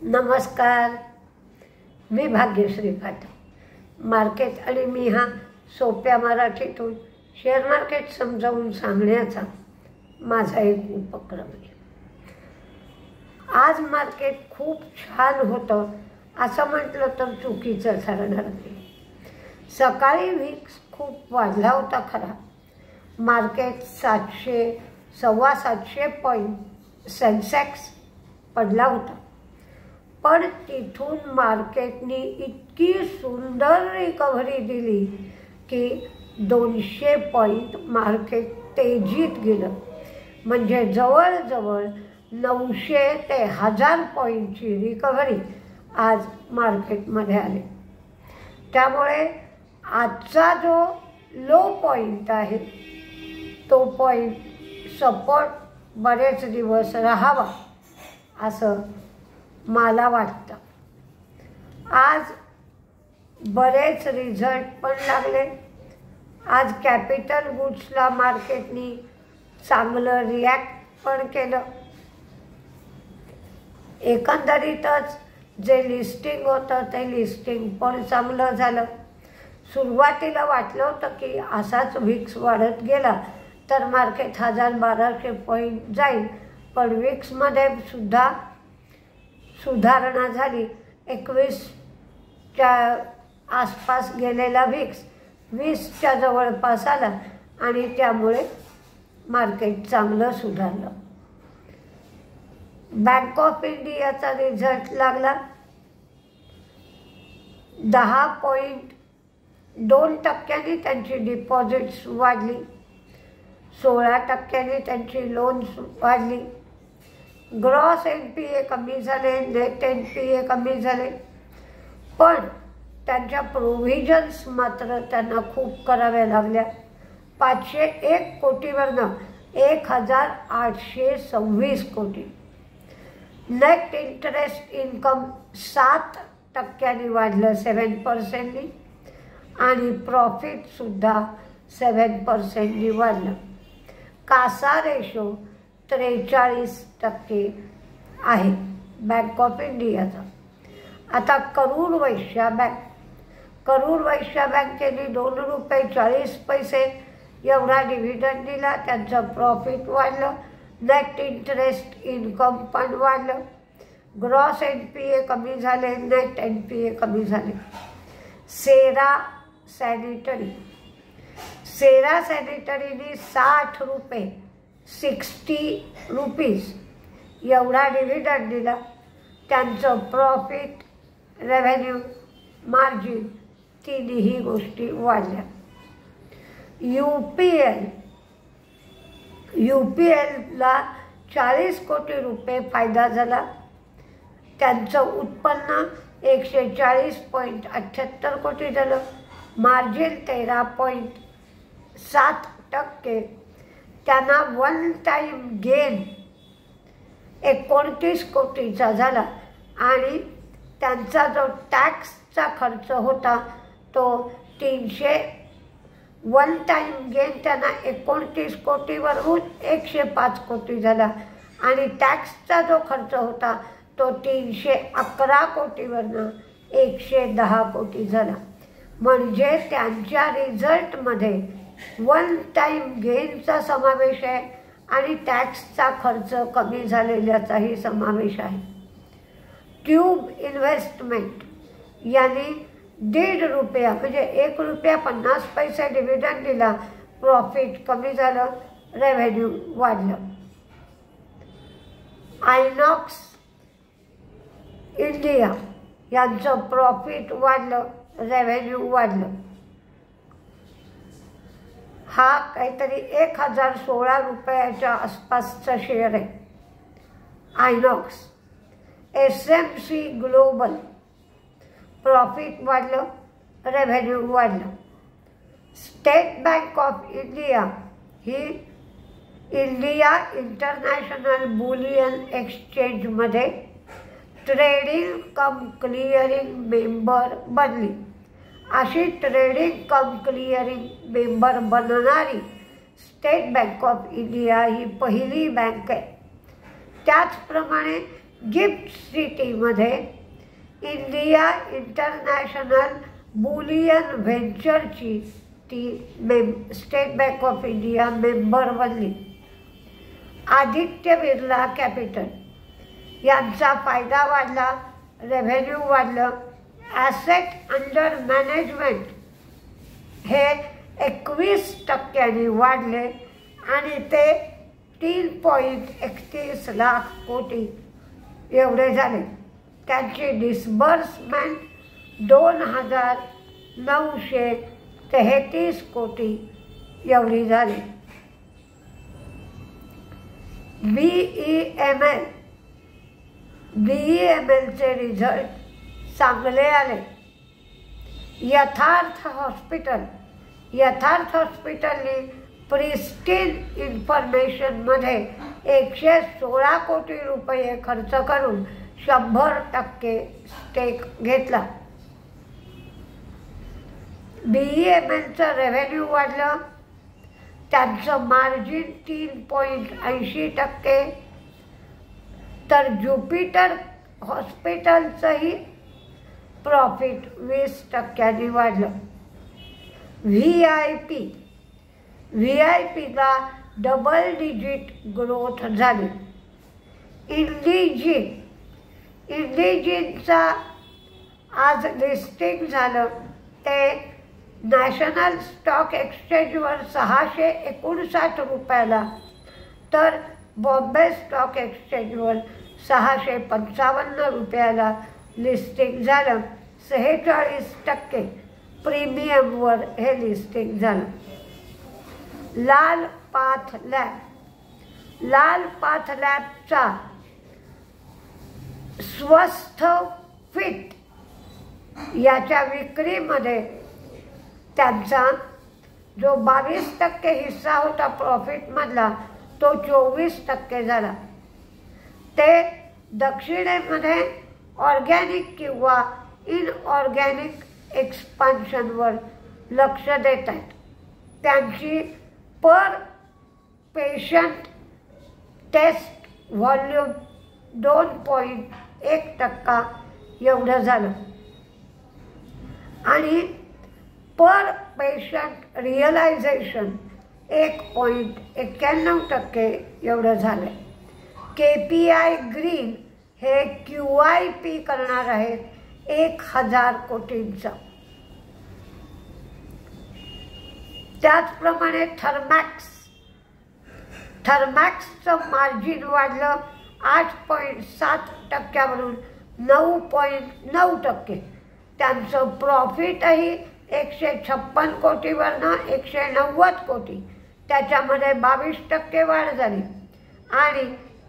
नमस्कार, मी भाग्यश्री पाटील। मार्केट आणि मी हा सोप्या मराठीतून शेअर मार्केट समजावून सांगण्याचा माझा एक उपक्रम आहे। आज मार्केट खूप छान होतं असं म्हटलं तर चुकीचं ठरणार नाही। सकाळी विक्स खूप वाढला होता खरा। मार्केट 700 सव्वा 700 पॉईंट सेन्सेक्स पडला होता, पण तिथून मार्केटने इतकी सुंदर रिकव्हरी दिली की 200 पॉईंट मार्केट तेजीत गेलं। म्हणजे जवळजवळ 900 ते 1000 पॉईंटची रिकव्हरी आज मार्केटमध्ये आली। त्यामुळे आजचा जो लो पॉईंट आहे तो पॉईंट सपोर्ट बरेच दिवस राहावा असं मला वाटतं। आज बरेच रिझल्ट पण लागले। आज कॅपिटल गुड्सला मार्केटनी चांगलं रिॲक्ट पण केलं। एकंदरीतच जे लिस्टिंग होतं ते लिस्टिंग पण चांगलं झालं। सुरुवातीला वाटलं होतं की असाच विक्स वाढत गेला तर मार्केट 1000-1200 पॉईंट जाईल, पण विक्समध्ये सुद्धा सुधारणा झाली। 21च्या आसपास गेलेला विक्स 20च्या जवळपास आला आणि त्यामुळे मार्केट चांगलं सुधारलं। बँक ऑफ इंडियाचा रिझल्ट लागला। 10.2% त्यांची डिपॉझिट्स वाढली, 16% त्यांची लोन्स वाढली। ग्रॉस NPA कमी झाले, नेट NPA कमी झाले, पण त्यांच्या प्रोव्हिजन्स मात्र त्यांना खूप कराव्या लागल्या। 501 कोटीवरनं 1826 कोटी। नेट इंटरेस्ट इन्कम 7% वाढलं, 7%, आणि प्रॉफिटसुद्धा 7% वाढलं। कासा रेशो 43% आहे बँक ऑफ इंडियाचा। आता करूर वैश्य बँकेने ₹2.40 एवढा डिव्हिडंड दिला। त्यांचं प्रॉफिट वाढलं, नेट इंटरेस्ट इन्कम पण वाढलं, ग्रॉस NPA कमी झाले, नेट NPA कमी झाले। सेरा सॅनिटरीने ₹60 एवढा डिव्हिडंड दिला। त्यांचं प्रॉफिट, रेव्हेन्यू, मार्जिन तिन्ही गोष्टी वाढल्या। UPLला ₹40 कोटी फायदा झाला। त्यांचं उत्पन्न 140.78 कोटी झालं, मार्जिन 13.7%। त्यांना वन टाईम गेन 29 कोटीचा झाला आणि त्यांचा जो टॅक्सचा खर्च होता तो 300 वन टाईम गेन त्यांना 29 कोटीवरून 105 कोटी झाला आणि टॅक्सचा जो खर्च होता तो 311 कोटीवरनं 110 कोटी झाला। म्हणजे त्यांच्या रिझल्टमध्ये वन टाईम गेनचा समावेश आहे आणि टॅक्सचा खर्च कमी झालेल्याचाही समावेश आहे। ट्यूब इन्व्हेस्टमेंट यांनी ₹1.5 म्हणजे ₹1.50 डिव्हिडंड दिला, प्रॉफिट कमी झालं, रेव्हेन्यू वाढलं। आयनॉक्स इंडिया यांचं प्रॉफिट वाढलं, रेव्हेन्यू वाढलं। हा काहीतरी ₹1016 आसपासचा शेअर आहे आयनॉक्स। SMC ग्लोबल प्रॉफिट वाढलं, रेव्हेन्यू वाढलं। State bank of India he India international Boolean एक्सचेंजमध्ये ट्रेडिंग कम क्लिअरिंग मेंबर बनली। अशी ट्रेडिंग कम क्लिअरिंग मेंबर बनणारी स्टेट बँक ऑफ इंडिया ही पहिली बँक आहे। त्याचप्रमाणे गिफ्ट सिटीमध्ये इंडिया इंटरनॅशनल बुलियन व्हेंचरची ती state bank of India member बनली. आदित्य बिर्ला कॅपिटल यांचा फायदा वाढला, रेव्हेन्यू वाढलं. ॲसेट अंडर मॅनेजमेंट हे 21% वाढले आणि ते 3.31 लाख कोटी एवढे झाले. त्यांची डिस्बर्समेंट 2,933 कोटी एवढी झाली. BEMLचे रिझल्ट चांगले आले. यथार्थ हॉस्पिटलने प्रिस्टीन इन्फॉर्मेशनमध्ये 116 कोटी रुपये खर्च करून 100% स्टेक घेतला. BEMLचं रेव्हेन्यू वाढलं, त्यांचं मार्जिन 3.80%, तर ज्युपिटर हॉस्पिटलचंही प्रॉफिट 20% वाढलं. VIPला डबल डिजिट ग्रोथ झाली. इंडिजिनचा आज लिस्टिंग झालं. ते नॅशनल स्टॉक एक्सचेंजवर 659 रुपयाला, तर बॉम्बे स्टॉक एक्सचेंजवर 655 रुपयाला लिस्टिंग झालं. 46% प्रीमियमवर हे लिस्टिंग झालं. लाल पाथ लॅबचा स्वस्थ फिट याच्या विक्रीमध्ये त्यांचा जो 22% हिस्सा होता प्रॉफिटमधला तो 24% झाला. ते दक्षिणेमध्ये ऑर्गॅनिक किंवा इनऑर्गॅनिक एक्सपान्शनवर लक्ष देत आहेत. त्यांची पर पेशंट टेस्ट व्हॉल्यूम 2.1% एवढं झालं आणि पर पेशंट रिअलायझेशन 1.91% एवढं झालं. KPI ग्रीन हे QIP करणार आहेत 1,000 कोटींचा. त्याचप्रमाणे थर्मॅक्सचं मार्जिन वाढलं 8.7% वरून 9.9%. त्यांचं प्रॉफिटही 156 कोटीवरनं 190 कोटी, त्याच्यामध्ये 22% वाढ झाली आणि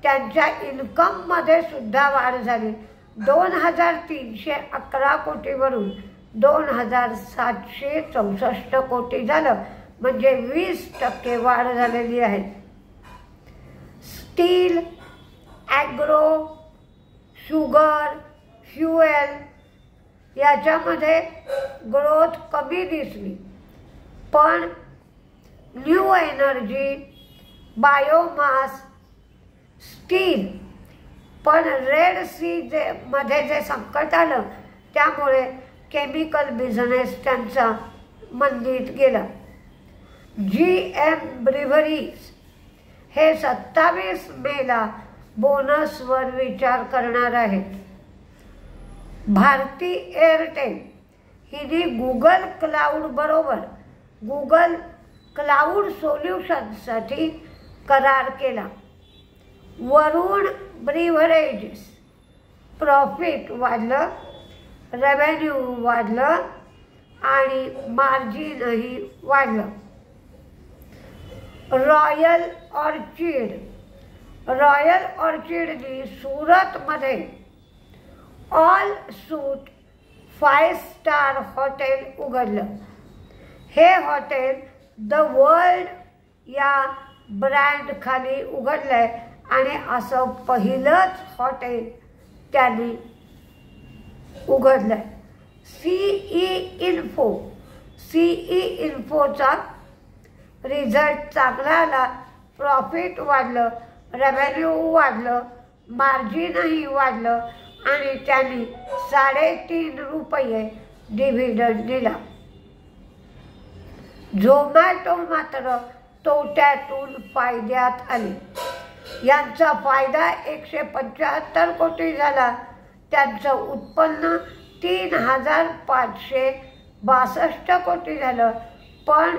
त्यांच्या इन्कममध्ये सुद्धा वाढ झाली. 2,311 कोटीवरून 2,764 कोटी झालं, म्हणजे 20% वाढ झालेली आहे. स्टील, ॲग्रो, शुगर, फ्युएल याच्यामध्ये ग्रोथ कमी दिसली, पण न्यू एनर्जी, बायोमास, स्टील, पण रेड सी मध्ये जे संकट आलं त्यामुळे केमिकल बिझनेस त्यांचा मंदीत गेला. GM ब्रिव्हरीज हे 27 मेला बोनसवर विचार करणार आहेत. भारती एअरटेल हिने गुगल क्लाउड बरोबर गुगल क्लाउड सोल्युशनसाठी करार केला. वरुण ब्रिव्हरेजेस प्रॉफिट वाढलं, रेव्हेन्यू वाढलं आणि मार्जिनही वाढलं. रॉयल ऑर्चिडनी सुरतमध्ये ऑल सूट 5 स्टार हॉटेल उघडलं. हे हॉटेल द वर्ल्ड या ब्रँड खाली उघडलंय आणि असं पहिलंच हॉटेल त्यांनी उघडलंय. CE इन्फोचा रिझल्ट चांगला आला. प्रॉफिट वाढलं, रेव्हेन्यू वाढलं, मार्जिनही वाढलं आणि त्यांनी 3.5 रुपये डिव्हिडंड दिला. झोमॅटो मात्र तोट्यातून फायद्यात आले. यांचा फायदा 175 कोटी झाला. त्यांचं उत्पन्न 3,562 कोटी झालं, पण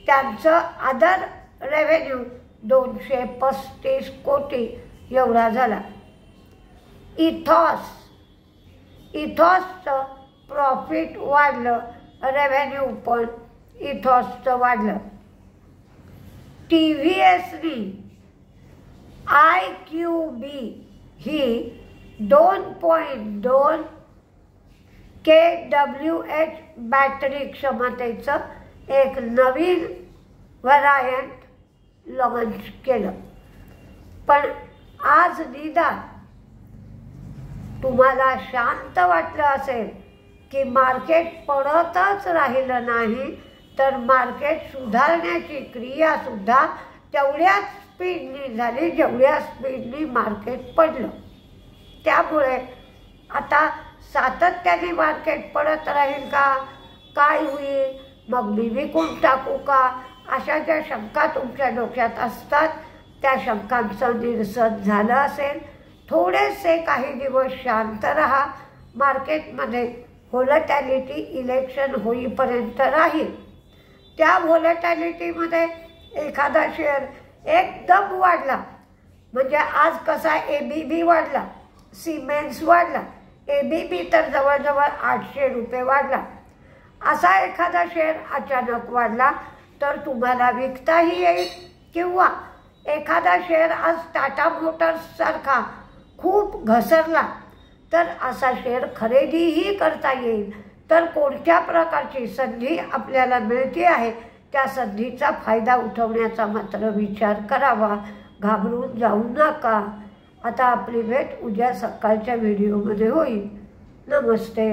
त्यांचं अदर रेव्हेन्यू 235 कोटी एवढा झाला. इथॉसचं प्रॉफिट वाढलं, रेव्हेन्यू पण इथॉसचं वाढलं. TVSनी IQB ही 2.2 kWh बॅटरी क्षमतेचं एक नवीन व्हरायंट लॉन्च केलं. पण आज निदान तुम्हाला शांत वाटलं असेल की मार्केट पडतच राहिलं नाही, तर मार्केट सुधारण्याची क्रियासुद्धा तेवढ्याच स्पीडनी झाली जेवढ्या स्पीडनी मार्केट पडलं. त्यामुळे आता सातत्याने मार्केट पडत राहील का, काय होईल, मग मी विकून टाकू का, अशा ज्या शंका तुमच्या डोक्यात असतात त्या शंकांचं निरसन झालं असेल. थोडेसे काही दिवस शांत राहा. मार्केटमध्ये व्होलॅटिलिटी इलेक्शन होईपर्यंत राहील. त्या व्होलॅटिलिटीमध्ये एखादा शेअर एकदम वाढला, म्हणजे आज कसा ABB वाढला, सिमेंस वाढला, ABB तर जवळजवळ 800 रुपये वाढला, असा एखादा शेअर अचानक वाढला तर तुम्हाला विकताही येईल. किंवा एखादा शेअर आज टाटा मोटर्ससारखा खूप घसरला तर असा शेअर खरेदीही करता येईल. तर कोणत्या प्रकारची संधी आपल्याला मिळते आहे त्या संधीचा फायदा उठवण्याचा मात्र विचार करावा. घाबरून जाऊ नका. आता आपली भेट उद्या सकाळच्या व्हिडिओमध्ये होईल. नमस्ते.